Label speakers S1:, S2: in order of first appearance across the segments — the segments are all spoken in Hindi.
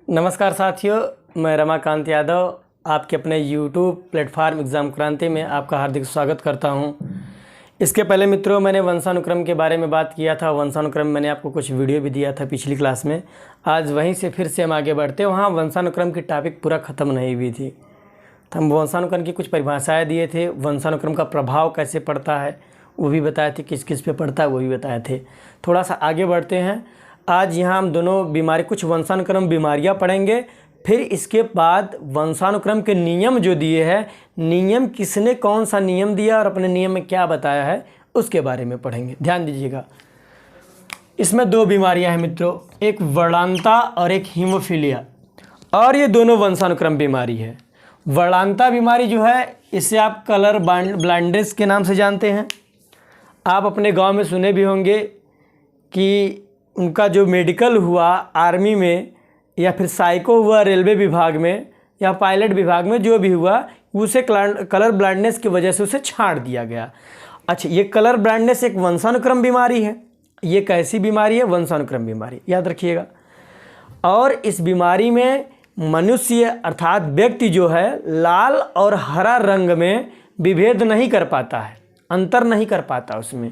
S1: नमस्कार साथियों, मैं रमाकांत यादव आपके अपने YouTube प्लेटफार्म एग्ज़ाम क्रांति में आपका हार्दिक स्वागत करता हूं। इसके पहले मित्रों मैंने वंशानुक्रम के बारे में बात किया था। वंशानुक्रम मैंने आपको कुछ वीडियो भी दिया था पिछली क्लास में। आज वहीं से फिर से हम आगे बढ़ते हैं। वहाँ वंशानुक्रम की टॉपिक पूरा ख़त्म नहीं हुई थी। तो हम वंशानुक्रम की कुछ परिभाषाएँ दिए थे। वंशानुक्रम का प्रभाव कैसे पड़ता है वो भी बताए थे, किस किस पे पड़ता है वो भी बताए थे। थोड़ा सा आगे बढ़ते हैं। आज यहाँ हम दोनों बीमारी, कुछ वंशानुक्रम बीमारियाँ पढ़ेंगे। फिर इसके बाद वंशानुक्रम के नियम जो दिए हैं, नियम किसने कौन सा नियम दिया और अपने नियम में क्या बताया है उसके बारे में पढ़ेंगे। ध्यान दीजिएगा, इसमें दो बीमारियां हैं मित्रों, एक वर्णांता और एक हीमोफीलिया, और ये दोनों वंशानुक्रम बीमारी है। वर्णांता बीमारी जो है इसे आप कलर ब्लाइंडनेस के नाम से जानते हैं। आप अपने गांव में सुने भी होंगे कि उनका जो मेडिकल हुआ आर्मी में, या फिर साइको हुआ रेलवे विभाग में, या पायलट विभाग में, जो भी हुआ उसे कलर ब्लाइंडनेस की वजह से उसे छांट दिया गया। अच्छा, ये कलर ब्लाइंडनेस एक वंशानुक्रम बीमारी है। ये कैसी बीमारी है? वंशानुक्रम बीमारी, याद रखिएगा। और इस बीमारी में मनुष्य अर्थात व्यक्ति जो है लाल और हरा रंग में विभेद नहीं कर पाता है, अंतर नहीं कर पाता उसमें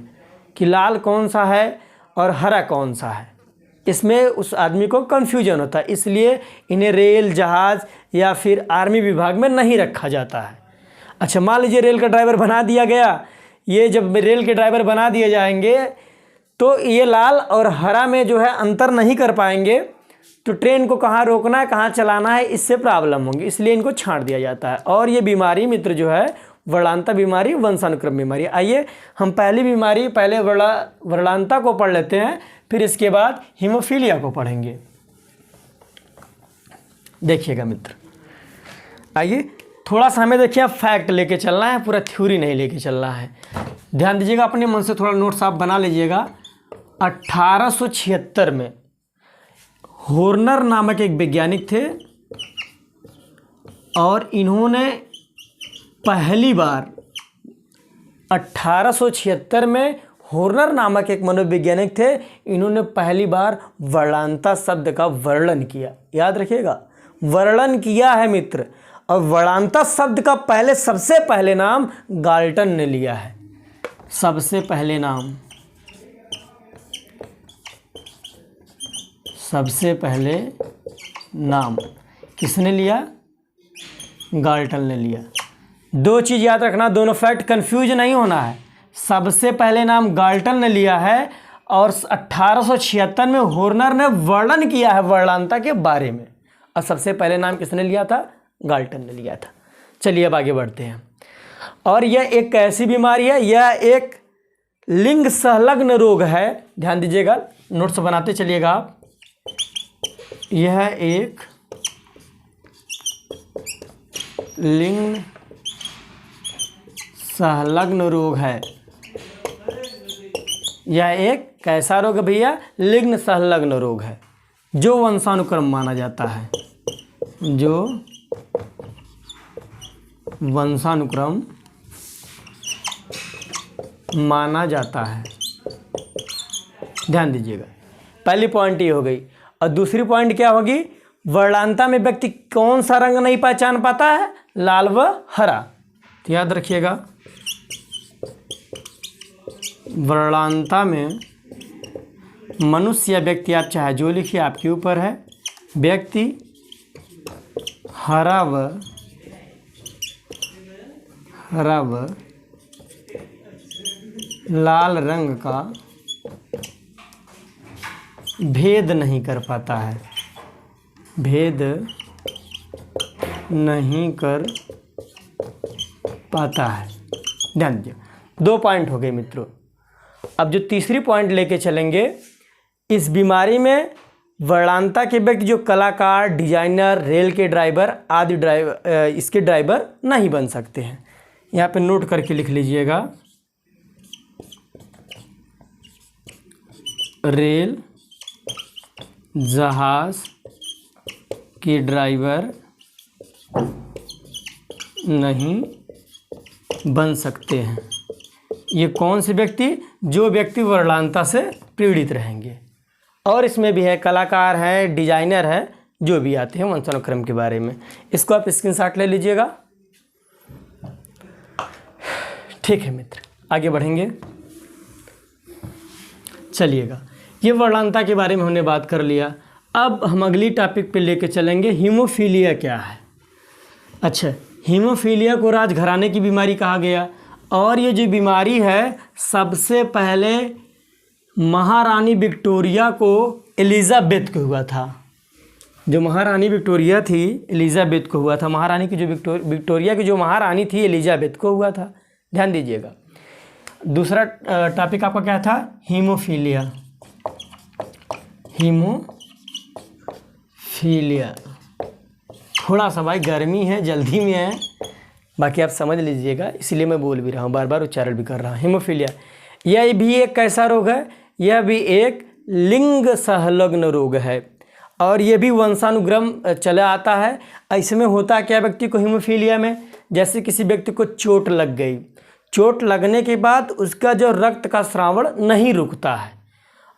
S1: कि लाल कौन सा है और हरा कौन सा है। इसमें उस आदमी को कन्फ्यूजन होता है, इसलिए इन्हें रेल, जहाज़ या फिर आर्मी विभाग में नहीं रखा जाता है। अच्छा, मान लीजिए रेल का ड्राइवर बना दिया गया। ये जब रेल के ड्राइवर बना दिए जाएंगे तो ये लाल और हरा में जो है अंतर नहीं कर पाएंगे, तो ट्रेन को कहाँ रोकना है, कहाँ चलाना है, इससे प्रॉब्लम होंगी, इसलिए इनको छांट दिया जाता है। और ये बीमारी मित्र जो है वर्णांता बीमारी, वंशानुक्रम बीमारी। आइए हम पहली बीमारी, पहले वर्णांता को पढ़ लेते हैं, फिर इसके बाद हीमोफीलिया को पढ़ेंगे। देखिएगा मित्र, आइए थोड़ा सा हमें देखिए फैक्ट लेके चलना है, पूरा थ्योरी नहीं लेके चलना है। ध्यान दीजिएगा, अपने मन से थोड़ा नोट्स आप बना लीजिएगा। 1876 में हॉर्नर नामक एक वैज्ञानिक थे और इन्होंने पहली बार 1876 में हॉर्नर नामक एक मनोवैज्ञानिक थे, इन्होंने पहली बार वर्णांता शब्द का वर्णन किया। याद रखिएगा, वर्णन किया है मित्र। और वर्णांता शब्द का सबसे पहले नाम गाल्टन ने लिया है। सबसे पहले नाम किसने लिया? गाल्टन ने लिया। दो चीज़ याद रखना, दोनों फैक्ट कंफ्यूज नहीं होना है। सबसे पहले नाम गाल्टन ने लिया है और 1876 में हॉर्नर ने वर्णन किया है वर्णांता के बारे में। और सबसे पहले नाम किसने लिया था? गाल्टन ने लिया था। चलिए अब आगे बढ़ते हैं। और यह एक कैसी बीमारी है? यह एक लिंग संलग्न रोग है। ध्यान दीजिएगा, नोट्स बनाते चलिएगा आप। यह एक लिंग संलग्न रोग है। यह एक कैसा रोग है भैया? लिंग संलग्न रोग है, जो वंशानुक्रम माना जाता है, जो वंशानुक्रम माना जाता है। ध्यान दीजिएगा, पहली पॉइंट ये हो गई। और दूसरी पॉइंट क्या होगी? वर्णांता में व्यक्ति कौन सा रंग नहीं पहचान पाता है? लाल व हरा। तो याद रखिएगा, वर्णांता में मनुष्य या व्यक्ति, आप चाहे जो लिखिए आपके ऊपर है, व्यक्ति हरा व लाल रंग का भेद नहीं कर पाता है, भेद नहीं कर पाता है। ध्यान दीजिए, दो पॉइंट हो गए मित्रों। अब जो तीसरी पॉइंट लेके चलेंगे, इस बीमारी में वर्णांता के व्यक्ति जो कलाकार, डिजाइनर, रेल के ड्राइवर आदि इसके ड्राइवर नहीं बन सकते हैं। यहाँ पे नोट करके लिख लीजिएगा, रेल, जहाज के ड्राइवर नहीं बन सकते हैं। ये कौन से व्यक्ति? जो व्यक्ति वर्णांता से पीड़ित रहेंगे। और इसमें भी है कलाकार हैं, डिजाइनर है, जो भी आते हैं वंशानुक्रम के बारे में। इसको आप स्क्रीनशॉट ले लीजिएगा। ठीक है मित्र, आगे बढ़ेंगे। चलिएगा, ये वर्णांता के बारे में हमने बात कर लिया। अब हम अगली टॉपिक पे लेके चलेंगे, हीमोफीलिया क्या है। अच्छा, हीमोफीलिया को राजघराने की बीमारी कहा गया, और ये जो बीमारी है सबसे पहले महारानी विक्टोरिया को एलिजाबेथ को हुआ था। जो महारानी विक्टोरिया थी एलिजाबेथ को हुआ था। महारानी की जो विक्टोरिया की जो महारानी थी एलिजाबेथ को हुआ था। ध्यान दीजिएगा। दूसरा टॉपिक आपका क्या था? हीमोफीलिया। हीमोफीलिया थोड़ा सा भाई गर्मी है, जल्दी में है, बाकी आप समझ लीजिएगा, इसलिए मैं बोल भी रहा हूँ, बार बार उच्चारण भी कर रहा हूँ। हीमोफीलिया यह भी एक कैसा रोग है? यह भी एक लिंग संलग्न रोग है, और ये भी वंशानुक्रम चला आता है। इसमें होता क्या व्यक्ति को हीमोफीलिया में? जैसे किसी व्यक्ति को चोट लग गई, चोट लगने के बाद उसका जो रक्त का स्रावण नहीं रुकता है,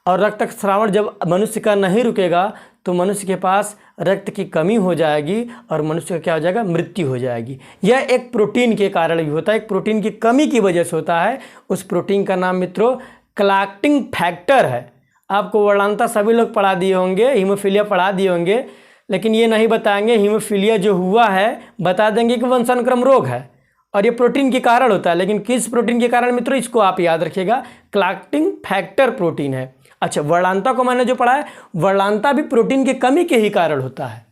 S1: और रक्त का स्रावण जब मनुष्य का नहीं रुकेगा तो मनुष्य के पास रक्त की कमी हो जाएगी और मनुष्य का क्या हो जाएगा? मृत्यु हो जाएगी। यह एक प्रोटीन के कारण भी होता है, एक प्रोटीन की कमी की वजह से होता है। उस प्रोटीन का नाम मित्रों क्लॉटिंग फैक्टर है। आपको वर्णांता सभी लोग पढ़ा दिए होंगे, हीमोफीलिया पढ़ा दिए होंगे, लेकिन ये नहीं बताएंगे हीमोफीलिया जो हुआ है, बता देंगे कि वंशानुक्रम रोग है और ये प्रोटीन के कारण होता है। लेकिन किस प्रोटीन के कारण मित्रों, इसको आप याद रखिएगा, क्लॉटिंग फैक्टर प्रोटीन है। अच्छा, वर्णांता को मैंने जो पढ़ा है, वर्णांता भी प्रोटीन की कमी के ही कारण होता है।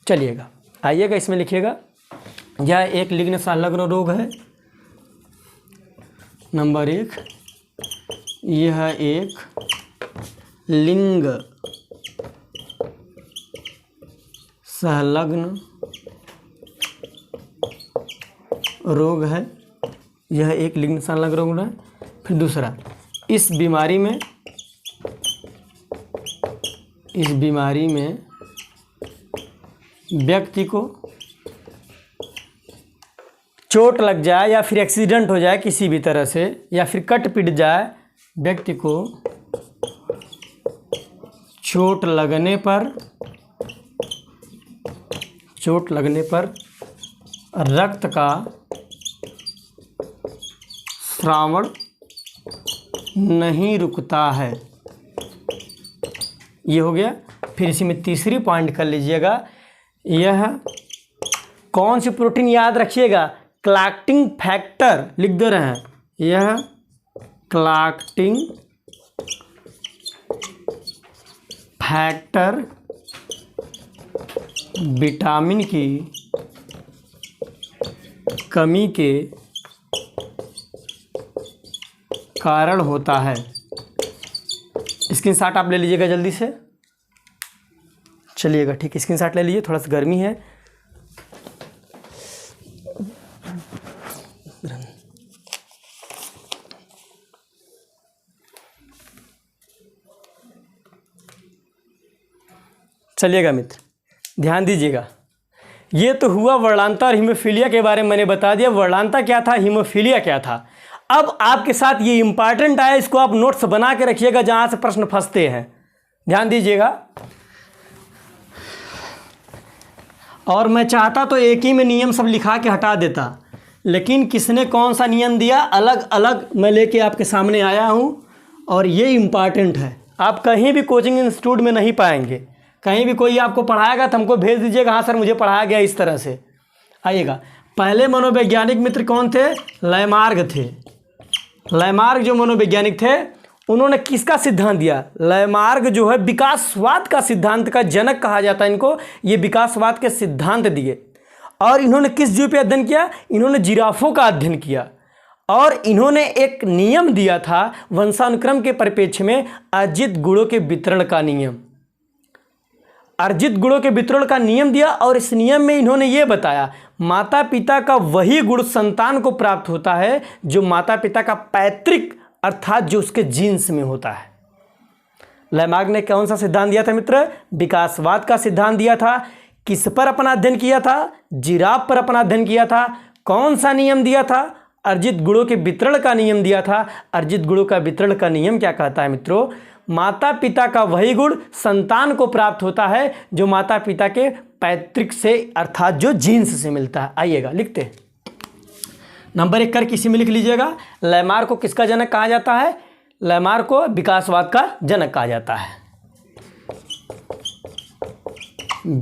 S1: चलिएगा, आइएगा, इसमें लिखिएगा, यह एक लिंग संलग्न रोग है। नंबर 1, यह एक लिंग संलग्न रोग है। यह एक लिंग संलग्न रोग है। फिर दूसरा, इस बीमारी में व्यक्ति को चोट लग जाए या फिर एक्सीडेंट हो जाए किसी भी तरह से, या फिर कट पिट जाए, व्यक्ति को चोट लगने पर रक्त का स्रावण नहीं रुकता है। ये हो गया। फिर इसी में तीसरी पॉइंट कर लीजिएगा, यह कौन सी प्रोटीन याद रखिएगा? क्लॉटिंग फैक्टर लिख दे रहे हैं। यह क्लॉटिंग फैक्टर विटामिन की कमी के कारण होता है। स्क्रीनशॉट आप ले लीजिएगा जल्दी से। चलिएगा, ठीक, स्क्रीनशॉट ले लीजिए, थोड़ा सा गर्मी है। चलिएगा मित्र, ध्यान दीजिएगा। ये तो हुआ वर्णांता और हीमोफीलिया के बारे में मैंने बता दिया। वर्णांता क्या था, हीमोफीलिया क्या था। अब आपके साथ ये इंपॉर्टेंट आया, इसको आप नोट्स बना के रखिएगा जहाँ से प्रश्न फंसते हैं। ध्यान दीजिएगा। और मैं चाहता तो एक ही में नियम सब लिखा के हटा देता, लेकिन किसने कौन सा नियम दिया अलग अलग मैं लेके आपके सामने आया हूँ, और ये इम्पॉर्टेंट है। आप कहीं भी कोचिंग इंस्टीट्यूट में नहीं पाएंगे, कहीं भी कोई आपको पढ़ाएगा तो हमको भेज दीजिएगा, हाँ सर मुझे पढ़ाया गया इस तरह से। आइएगा, पहले मनोवैज्ञानिक मित्र कौन थे? लैमार्ग थे। लैमार्ग जो मनोवैज्ञानिक थे, उन्होंने किसका सिद्धांत दिया? लैमार्ग जो है विकासवाद का सिद्धांत का जनक कहा जाता है इनको। ये विकासवाद के सिद्धांत दिए। और इन्होंने किस जीव पे अध्ययन किया? इन्होंने जिराफों का अध्ययन किया, और इन्होंने एक नियम दिया था वंशानुक्रम के परिप्रेक्ष्य में, अर्जित गुणों के वितरण का नियम। अर्जित गुणों के वितरण का नियम दिया, और इस नियम में इन्होंने ये बताया माता पिता का वही गुण संतान को प्राप्त होता है जो माता पिता का पैतृक अर्थात जो उसके जीन्स में होता है। लैमार्ग ने कौन सा सिद्धांत दिया था मित्र? विकासवाद का सिद्धांत दिया था। किस पर अपना अध्ययन किया था? जिराफ पर अपना अध्ययन किया था। कौन सा नियम दिया था? अर्जित गुणों के वितरण का नियम दिया था। अर्जित गुणों का वितरण का नियम क्या कहता है मित्रों? माता पिता का वही गुण संतान को प्राप्त होता है जो माता पिता के पैतृक से अर्थात जो जीन्स से मिलता है। आइएगा लिखते हैं। नंबर 1 कर किसी में लिख लीजिएगा। लैमार्क को किसका जनक कहा जाता है? लैमार्क को विकासवाद का जनक कहा जाता है।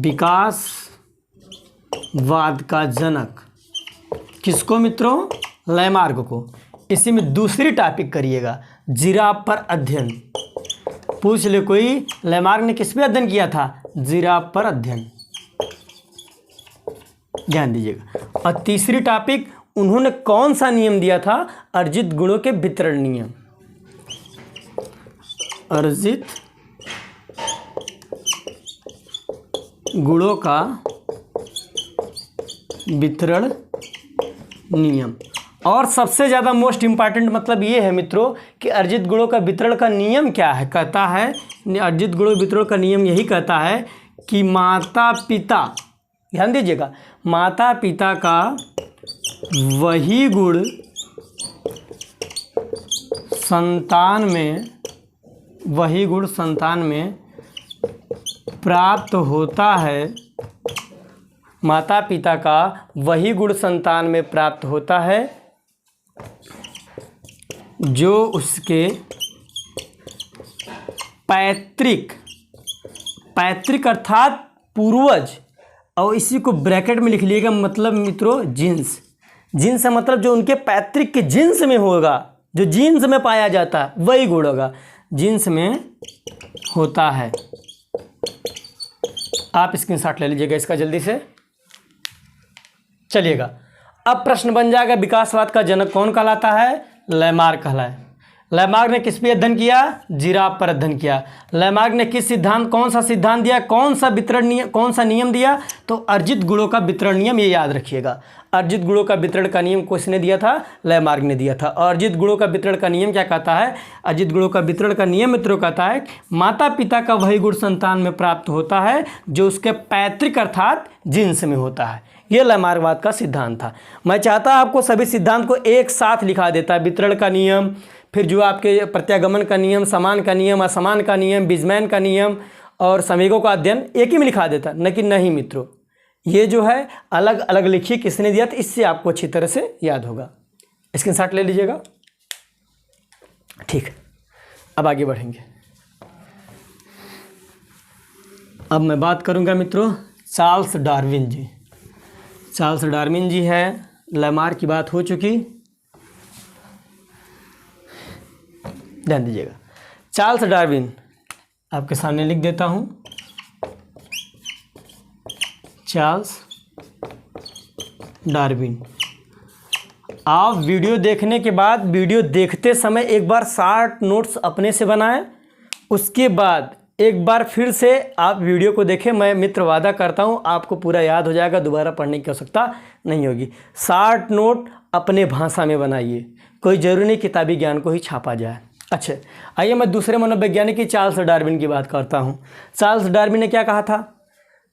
S1: विकासवाद का जनक किसको मित्रों? लैमार्क को। इसी में दूसरी टॉपिक करिएगा, जिराफ पर अध्ययन। पूछ ले कोई, लैमार्क ने किस पे अध्ययन किया था? जिराफ पर अध्ययन, ध्यान दीजिएगा। और तीसरी टॉपिक, उन्होंने कौन सा नियम दिया था? अर्जित गुणों के वितरण नियम। अर्जित गुणों का वितरण नियम। और सबसे ज़्यादा मोस्ट इम्पॉर्टेंट मतलब ये है मित्रों कि अर्जित गुणों का वितरण का नियम क्या है? कहता है अर्जित गुणों वितरण का नियम यही कहता है कि माता पिता, ध्यान दीजिएगा, माता पिता का वही गुण संतान में प्राप्त होता है। माता पिता का वही गुण संतान में प्राप्त होता है जो उसके पैतृक अर्थात पूर्वज, और इसी को ब्रैकेट में लिख लीजिएगा, मतलब मित्रों जीन्स। जीन्स का मतलब जो उनके पैतृक के जीन्स में होगा, जो जीन्स में पाया जाता है वही गुण होगा, जीन्स में होता है। आप स्क्रीनशॉट ले लीजिएगा इसका जल्दी से। चलिएगा, अब प्रश्न बन जाएगा विकासवाद का जनक कौन कहलाता है? लैमार्क कहलाए। लैमार्क ने किस पे अध्ययन किया? जिराफ पर अध्ययन किया। लैमार्क ने किस सिद्धांत, कौन सा सिद्धांत दिया, कौन सा वितरण नियम, कौन सा नियम दिया? तो अर्जित गुणों का वितरण नियम, ये याद रखिएगा। अर्जित गुणों का वितरण का नियम किसने दिया था? लैमार्क ने दिया था। और अर्जित गुणों का वितरण का नियम क्या कहता है? अर्जित गुणों का वितरण का नियम मित्रों कहता है माता पिता का वही गुण संतान में प्राप्त होता है जो उसके पैतृक अर्थात जीन्स में होता है। ये लैमार्कवाद का सिद्धांत था। मैं चाहता आपको सभी सिद्धांत को एक साथ लिखा देता, वितरण का नियम, फिर जो आपके प्रत्यागमन का नियम, समान का नियम, असमान का नियम, बीजमैन का नियम और संवेगों का अध्ययन एक ही में लिखा देता, लेकिन नहीं मित्रों, ये जो है अलग अलग लिखिए किसने दिया, तो इससे आपको अच्छी तरह से याद होगा। स्क्रीनशॉट ले लीजिएगा। ठीक, अब आगे बढ़ेंगे। अब मैं बात करूंगा मित्रों चार्ल्स डार्विन जी। चार्ल्स डार्विन जी है, लैमार्क की बात हो चुकी, ध्यान दीजिएगा। चार्ल्स डार्विन आपके सामने लिख देता हूं, चार्ल्स डार्विन। आप वीडियो देखने के बाद, वीडियो देखते समय एक बार शॉर्ट नोट्स अपने से बनाएं, उसके बाद एक बार फिर से आप वीडियो को देखें। मैं मित्र वादा करता हूं आपको पूरा याद हो जाएगा, दोबारा पढ़ने की आवश्यकता नहीं होगी। शॉर्ट नोट अपने भाषा में बनाइए, कोई ज़रूरी नहीं किताबी ज्ञान को ही छापा जाए। अच्छा, आइए मैं दूसरे मनोवैज्ञानिक चार्ल्स डार्विन की बात करता हूं। चार्ल्स डार्विन ने क्या कहा था?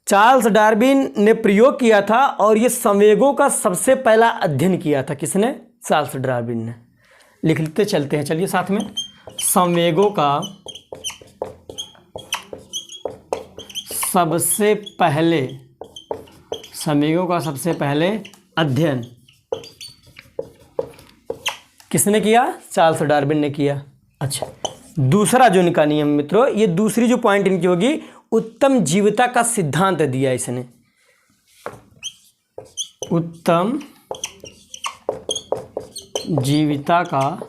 S1: चार्ल्स डार्विन ने प्रयोग किया था और ये संवेगों का सबसे पहला अध्ययन किया था। किसने? चार्ल्स डार्विन ने। लिख लेते चलते हैं, चलिए साथ में। संवेगों का सबसे पहले अध्ययन किसने किया? चार्ल्स डार्विन ने किया। अच्छा, दूसरा जो इनका नियम मित्रों, ये दूसरी जो पॉइंट इनकी होगी, उत्तम जीविता का सिद्धांत दिया इसने। उत्तम जीविता का,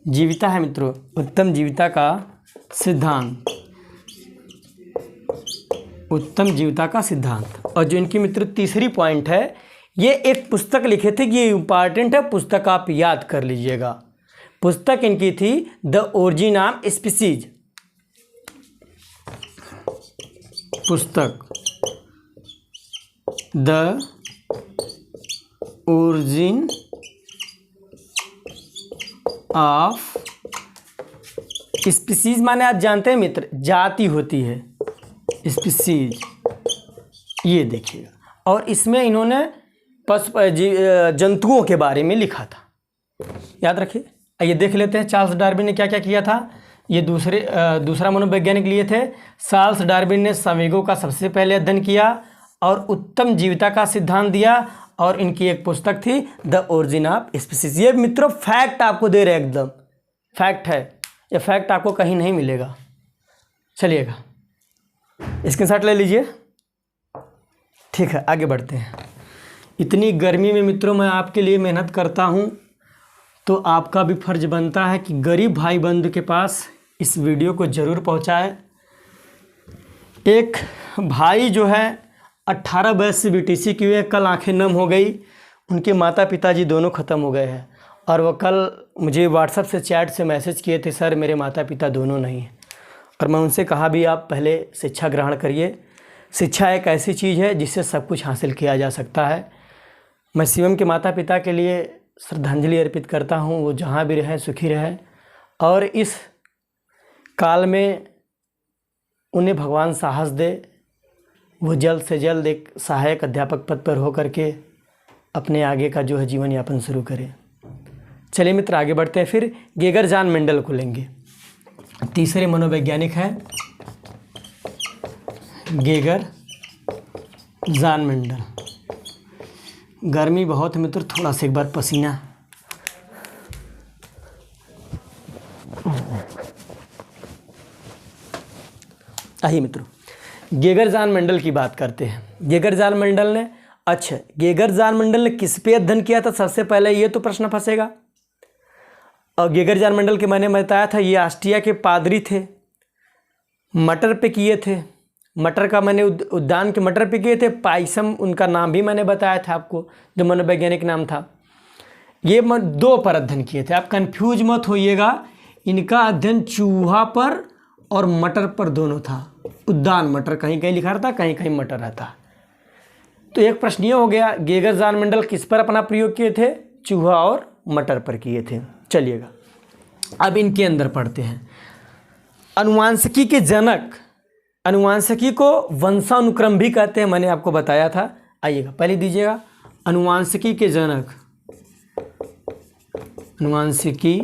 S1: जीविता है मित्रों, उत्तम जीविता का सिद्धांत, उत्तम जीविता का सिद्धांत। और जो इनकी मित्र तीसरी पॉइंट है, ये एक पुस्तक लिखे थे कि ये इंपॉर्टेंट है, पुस्तक आप याद कर लीजिएगा। पुस्तक इनकी थी द ओरिजिन ऑफ स्पीसीज। पुस्तक द ओरिजिन ऑफ स्पीसीज माने आप जानते हैं मित्र, जाति होती है, स्पीसीज, ये देखिएगा। और इसमें इन्होंने जंतुओं के बारे में लिखा था, याद रखिए। आइए देख लेते हैं चार्ल्स डार्विन ने क्या क्या किया था। ये दूसरा मनोवैज्ञानिक लिए थे। चार्ल्स डार्विन ने संवेगों का सबसे पहले अध्ययन किया और उत्तम जीविता का सिद्धांत दिया, और इनकी एक पुस्तक थी द ओरिजिन ऑफ स्पीसीज। ये मित्रों फैक्ट आपको दे रहे, एकदम फैक्ट है, ये फैक्ट आपको कहीं नहीं मिलेगा। चलिएगा स्क्रीनशॉट ले लीजिए। ठीक है, आगे बढ़ते हैं। इतनी गर्मी में मित्रों मैं आपके लिए मेहनत करता हूँ, तो आपका भी फर्ज बनता है कि गरीब भाई बंधु के पास इस वीडियो को ज़रूर पहुँचाएं। एक भाई जो है 18 वर्ष से बीटीसी की हुए, कल आंखें नम हो गई। उनके माता पिताजी दोनों ख़त्म हो गए हैं, और वो कल मुझे व्हाट्सएप से चैट से मैसेज किए थे, सर मेरे माता पिता दोनों नहीं हैं। और मैं उनसे कहा भी आप पहले शिक्षा ग्रहण करिए। शिक्षा एक ऐसी चीज़ है जिससे सब कुछ हासिल किया जा सकता है। मैं शिवम के माता पिता के लिए श्रद्धांजलि अर्पित करता हूँ, वो जहाँ भी रहे सुखी रहे, और इस काल में उन्हें भगवान साहस दे, वो जल्द से जल्द एक सहायक अध्यापक पद पर होकर के अपने आगे का जो है जीवन यापन शुरू करें। चलिए मित्र आगे बढ़ते हैं। फिर गेगर जान मेंडल को लेंगे। तीसरे मनोवैज्ञानिक हैं गेगर जान मेंडल। गर्मी बहुत है मित्र, थोड़ा सा एक बार पसीना। आइए मित्रों गेगर जान मेंडल की बात करते हैं। गेगर जान मेंडल ने गेगर जान मेंडल ने किस पे अध्ययन किया था, सबसे पहले ये तो प्रश्न फंसेगा। और गेगर जान मेंडल के मैंने बताया था ये ऑस्ट्रिया के पादरी थे। मटर पे किए थे, मटर का मैंने उद्यान के मटर पे किए थे। पाइसम उनका नाम भी मैंने बताया था आपको, जो मनोवैज्ञानिक नाम था। ये 2 पर अध्ययन किए थे। आप कंफ्यूज मत होइएगा, इनका अध्ययन चूहा पर और मटर पर दोनों था। उद्यान मटर कहीं कहीं लिखा रहता, कहीं कहीं मटर रहता। तो एक प्रश्न ये हो गया, गेगर जान मेंडल किस पर अपना प्रयोग किए थे, चूहा और मटर पर किए थे। चलिएगा अब इनके अंदर पढ़ते हैं। अनुवांशिकी के जनक, अनुवांशिकी को वंशानुक्रम भी कहते हैं, मैंने आपको बताया था। आइएगा पहले दीजिएगा अनुवांशिकी के जनक, अनुवांशिकी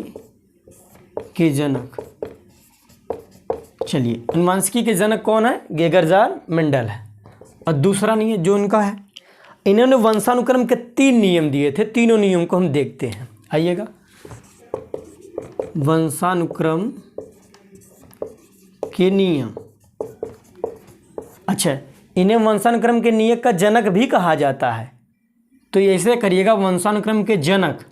S1: के जनक। चलिए अनुवांशिकी के जनक कौन है, गेगर जान मेंडल है। और दूसरा नियम जो उनका है, इन्होंने वंशानुक्रम के 3 नियम दिए थे। तीनों नियम को हम देखते हैं। आइएगा वंशानुक्रम के नियम। अच्छा, इन्हें वंशानुक्रम के नियम का जनक भी कहा जाता है, तो ऐसे करिएगा वंशानुक्रम के जनक,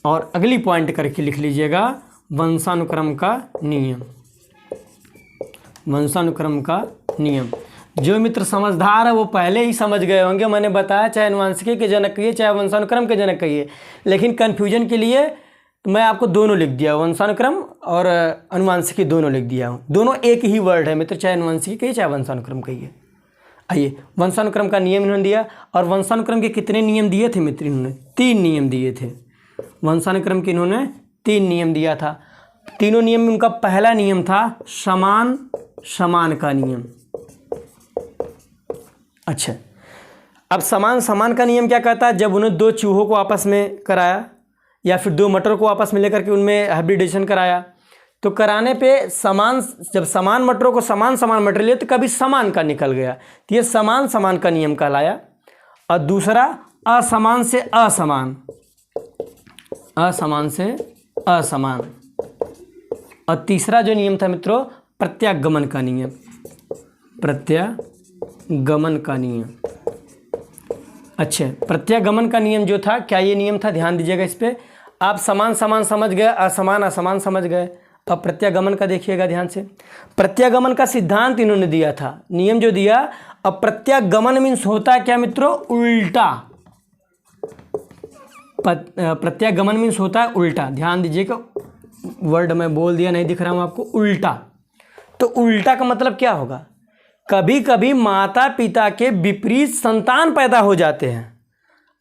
S1: और अगली पॉइंट करके लिख लीजिएगा वंशानुक्रम का नियम। वंशानुक्रम का नियम जो मित्र समझदार है वो पहले ही समझ गए होंगे। मैंने बताया चाहे अनुवांशिकी के जनक कहिए चाहे वंशानुक्रम के जनक कहिए, लेकिन कन्फ्यूजन के लिए मैं आपको दोनों लिख दिया, वंशानुक्रम और अनुवांशिकी दोनों लिख दिया हूँ। दोनों एक ही वर्ड है मित्र, चाहे अनुवांशिकी कहिए चाहे वंशानुक्रम कहिए। आइए वंशानुक्रम का नियम इन्होंने दिया। और वंशानुक्रम के कितने नियम दिए थे मित्र, इन्होंने 3 नियम दिए थे। वंशानुक्रम के इन्होंने 3 नियम दिया था। तीनों नियम में उनका पहला नियम था समान समान का नियम। अच्छा, अब समान समान का नियम क्या कहता है, जब उन्हें 2 चूहों को आपस में कराया या फिर 2 मटर को आपस में लेकर के उनमें हाइब्रिडेशन कराया, तो कराने पे समान, जब समान मटरों को समान समान मटर लिए तो कभी समान का निकल गया, तो ये समान समान का नियम कहलाया। और दूसरा असमान से असमान, असमान से असमान। और तीसरा जो नियम था मित्रों प्रत्यागमन का नियम, प्रत्यागमन का नियम। अच्छा, प्रत्यागमन का नियम जो था, क्या ये नियम था, ध्यान दीजिएगा इस पर। आप समान समान समझ गए, असमान असमान समझ गए। अब प्रत्यागमन का देखिएगा ध्यान से। प्रत्यागमन का सिद्धांत इन्होंने दिया था, नियम जो दिया। अब प्रत्यागमन मीन्स होता है क्या मित्रों, उल्टा। प्रत्यागमन मीन्स होता है उल्टा। ध्यान दीजिएगा, वर्ड मैं बोल दिया, नहीं दिख रहा हूँ आपको, उल्टा। तो उल्टा का मतलब क्या होगा, कभी कभी माता पिता के विपरीत संतान पैदा हो जाते हैं।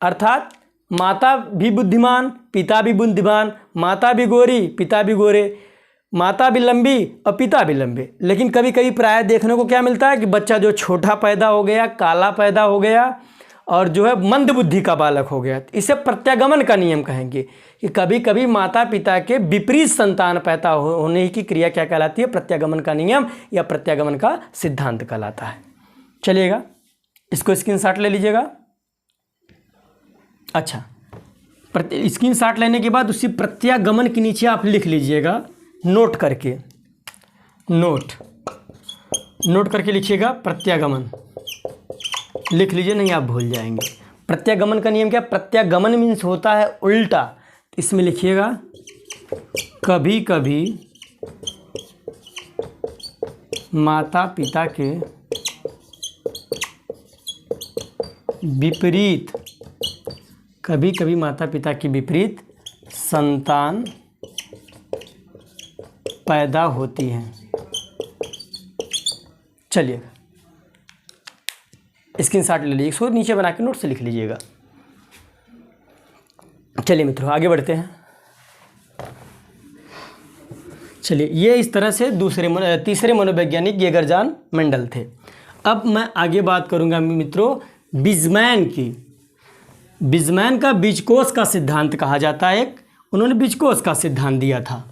S1: अर्थात माता भी बुद्धिमान पिता भी बुद्धिमान, माता भी गोरी पिता भी गोरे, माता भी लंबी और पिता भी लंबे। लेकिन कभी कभी प्राय देखने को क्या मिलता है कि बच्चा जो छोटा पैदा हो गया, काला पैदा हो गया, और जो है मंद बुद्धि का बालक हो गया। इसे प्रत्यागमन का नियम कहेंगे कि कभी कभी माता पिता के विपरीत संतान पैदा होने की क्रिया क्या कहलाती है? प्रत्यागमन का नियम या प्रत्यागमन का सिद्धांत कहलाता है। चलिएगा, इसको स्क्रीनशॉट ले लीजिएगा। अच्छा, स्क्रीनशॉट लेने के बाद उसी प्रत्यागमन के नीचे आप लिख लीजिएगा, नोट करके, नोट करके लिखिएगा प्रत्यागमन, लिख लीजिए, नहीं आप भूल जाएंगे। प्रत्यागमन का नियम क्या? प्रत्यागमन मीन्स होता है उल्टा। इसमें लिखिएगा कभी कभी माता पिता के विपरीत, कभी कभी माता पिता के विपरीत संतान पैदा होती है। चलिए स्क्रीनशॉट ले लीजिए, इसको नीचे बना के नोट से लिख लीजिएगा। चलिए मित्रों आगे बढ़ते हैं। चलिए, ये इस तरह से तीसरे मनोवैज्ञानिक गेगर जान मेंडल थे। अब मैं आगे बात करूंगा मित्रों बीजमैन की। बीजमैन का बीजकोष का सिद्धांत कहा जाता है। एक उन्होंने बीजकोष का सिद्धांत दिया था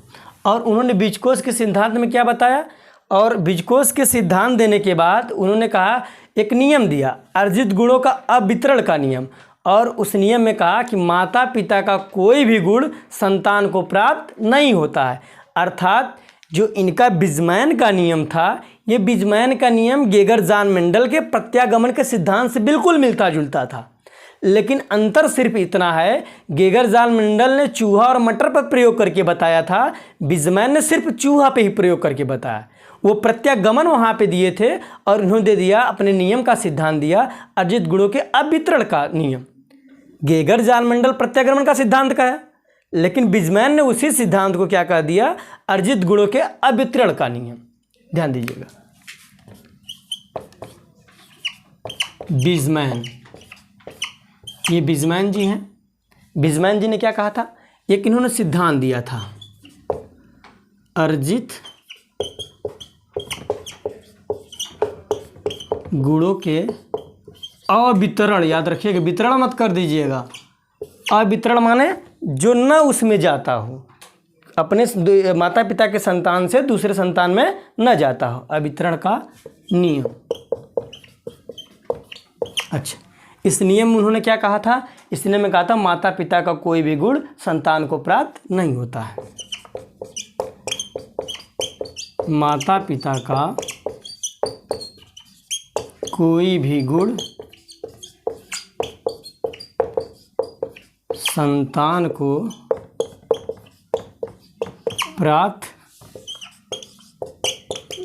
S1: और उन्होंने बीजकोष के सिद्धांत में क्या बताया? और बीजकोष के सिद्धांत देने के बाद उन्होंने कहा, एक नियम दिया अर्जित गुणों का अवितरण का नियम, और उस नियम में कहा कि माता पिता का कोई भी गुण संतान को प्राप्त नहीं होता है। अर्थात जो इनका बीजमैन का नियम था, ये बीजमैन का नियम गेगर जान मेंडल के प्रत्यागमन के सिद्धांत से बिल्कुल मिलता जुलता था। लेकिन अंतर सिर्फ इतना है, गेगर जान मेंडल ने चूहा और मटर पर प्रयोग करके बताया था, बीजमैन ने सिर्फ चूहा पे ही प्रयोग करके बताया। वो प्रत्यागमन वहाँ पे दिए थे और उन्होंने दे दिया अपने नियम का सिद्धांत दिया, अर्जित गुणों के अवितरण का नियम। गेगर जान मेंडल प्रत्यागमन का सिद्धांत का है, लेकिन बीजमैन ने उसी सिद्धांत को क्या कह दिया? अर्जित गुणों के अवितरण का नियम। ध्यान दीजिएगा, बीजमैन, ये बीजमैन जी हैं। बीजमैन जी ने क्या कहा था? एक इन्होंने सिद्धांत दिया था, अर्जित गुणों के अवितरण, याद रखिएगा, वितरण मत कर दीजिएगा। अवितरण माने जो न उसमें जाता हो, अपने माता पिता के संतान से दूसरे संतान में न जाता हो, अवितरण का नियम। अच्छा, इस नियम में उन्होंने क्या कहा था? इस नियम में कहा था माता पिता का कोई भी गुण संतान को प्राप्त नहीं होता है। माता पिता का कोई भी गुण संतान को प्राप्त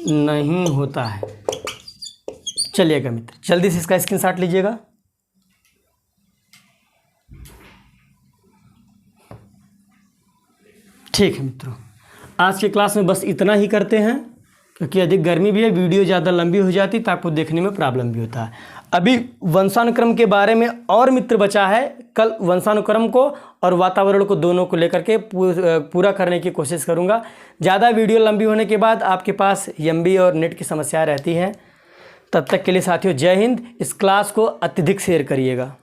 S1: नहीं होता है। चलिएगा मित्र, जल्दी से इसका स्क्रीनशॉट लीजिएगा। ठीक है मित्रों, आज के क्लास में बस इतना ही करते हैं, क्योंकि अधिक गर्मी भी है, वीडियो ज़्यादा लंबी हो जाती तो आपको देखने में प्रॉब्लम भी होता है। अभी वंशानुक्रम के बारे में और मित्र बचा है, कल वंशानुक्रम को और वातावरण को दोनों को लेकर के पूरा करने की कोशिश करूंगा। ज़्यादा वीडियो लंबी होने के बाद आपके पास एमबी और नेट की समस्या रहती है। तब तक के लिए साथियों जय हिंद। इस क्लास को अत्यधिक शेयर करिएगा।